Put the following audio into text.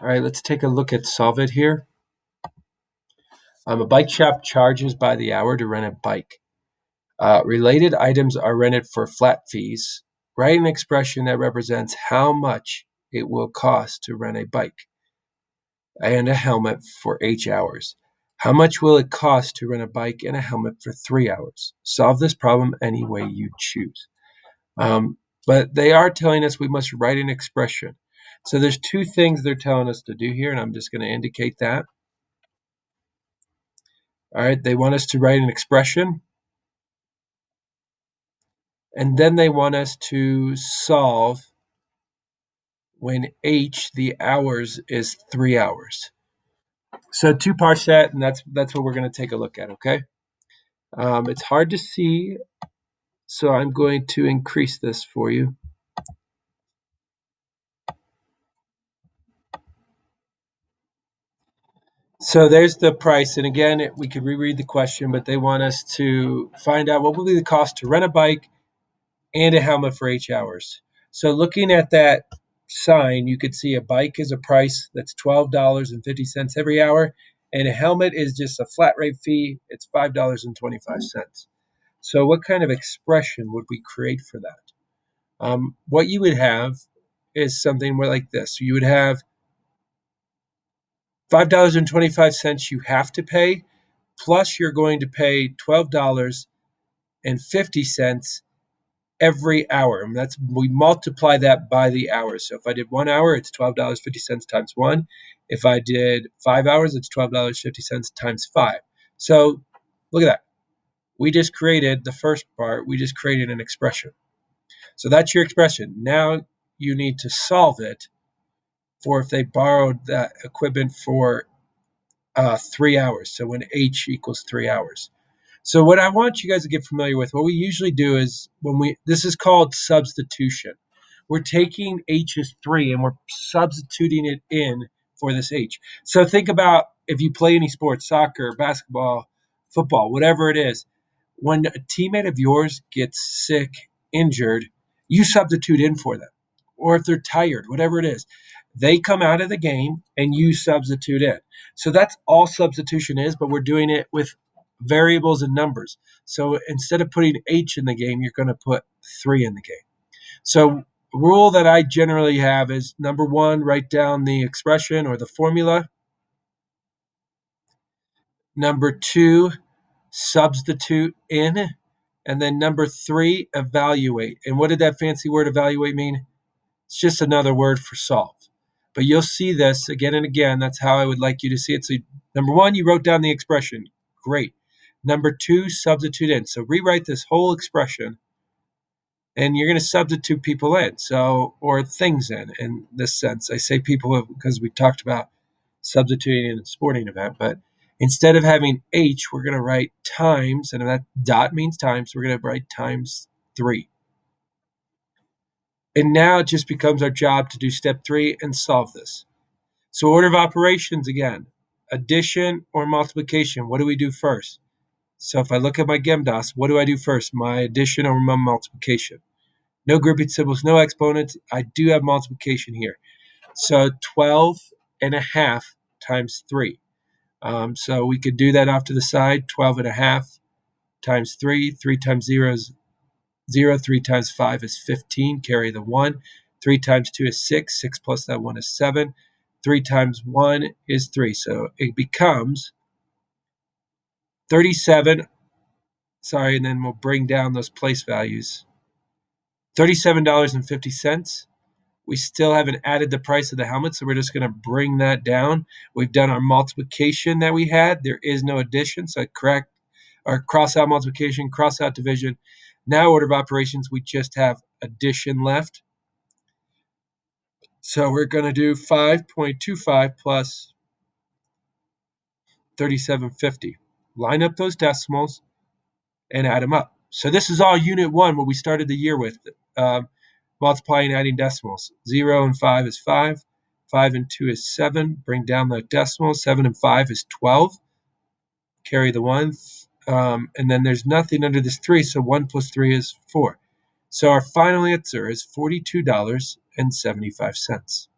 All right, let's take a look at Solve It here. A bike shop charges by the hour to rent a bike. Related items are rented for flat fees. Write an expression that represents how much it will cost to rent a bike and a helmet for 8 hours. How much will it cost to rent a bike and a helmet for 3 hours? Solve this problem any way you choose. But they are telling us we must write an expression. So there's two things they're telling us to do here, and I'm just going to indicate that. All right, they want us to write an expression, and then they want us to solve when h, the hours, is 3 hours. So two parts that, and that's what we're going to take a look at, okay? It's hard to see, so I'm going to increase this for you. So there's the price, and again, we could reread the question, but they want us to find out what will be the cost to rent a bike and a helmet for 8 hours. So looking at that sign, you could see a bike is a price that's $12.50 every hour, and a helmet is just a flat rate fee. It's $5.25. So what kind of expression would we create for that? What you would have is something like this. You would have $5.25 you have to pay, plus you're going to pay $12.50 every hour. And we multiply that by the hours. So if I did 1 hour, it's $12.50 times 1. If I did 5 hours, it's $12.50 times 5. So look at that. We just created the first part. We just created an expression. So that's your expression. Now you need to solve it for if they borrowed that equipment for 3 hours. So when h equals 3 hours. So what I want you guys to get familiar with, what we usually do is this is called substitution. We're taking h is 3 and we're substituting it in for this h. So think about if you play any sport, soccer, basketball, football, whatever it is, when a teammate of yours gets sick, injured, you substitute in for them. Or if they're tired, whatever it is, they come out of the game and you substitute in. So that's all substitution is, but we're doing it with variables and numbers. So instead of putting h in the game, you're going to put 3 in the game. So the rule that I generally have is number 1, write down the expression or the formula. Number 2, substitute in. And then number 3, evaluate. And what did that fancy word evaluate mean? It's just another word for solve. But you'll see this again and again. That's how I would like you to see it. So number 1, you wrote down the expression. Great. Number 2, substitute in. So rewrite this whole expression, and you're going to substitute people in, or things in this sense. I say people because we talked about substituting in a sporting event, but instead of having h, we're going to write times, and that dot means times, so we're going to write times 3. And now it just becomes our job to do step 3 and solve this. So order of operations again, addition or multiplication. What do we do first? So if I look at my GEMDAS, what do I do first? My addition or my multiplication? No grouping symbols, no exponents. I do have multiplication here. So 12 and a half times 3. So we could do that off to the side. 12 and a half times 3. 3 times 0 is 0. 3 times 5 is 15. Carry the 1. 3 times 2 is 6. 6 plus that 1 is 7. 3 times 1 is 3. So it becomes 37. Sorry, and then we'll bring down those place values. $37.50. We still haven't added the price of the helmet, so we're just going to bring that down. We've done our multiplication that we had. There is no addition, so correct or cross out multiplication, cross out division. Now order of operations, we just have addition left. So we're going to do 5.25 plus 37.50. Line up those decimals and add them up. So this is all unit 1, what we started the year with. Multiplying and adding decimals. 0 and 5 is 5. 5 and 2 is 7. Bring down the decimals. 7 and 5 is 12. Carry the 1. And then there's nothing under this 3, so 1 plus 3 is 4. So our final answer is $42.75.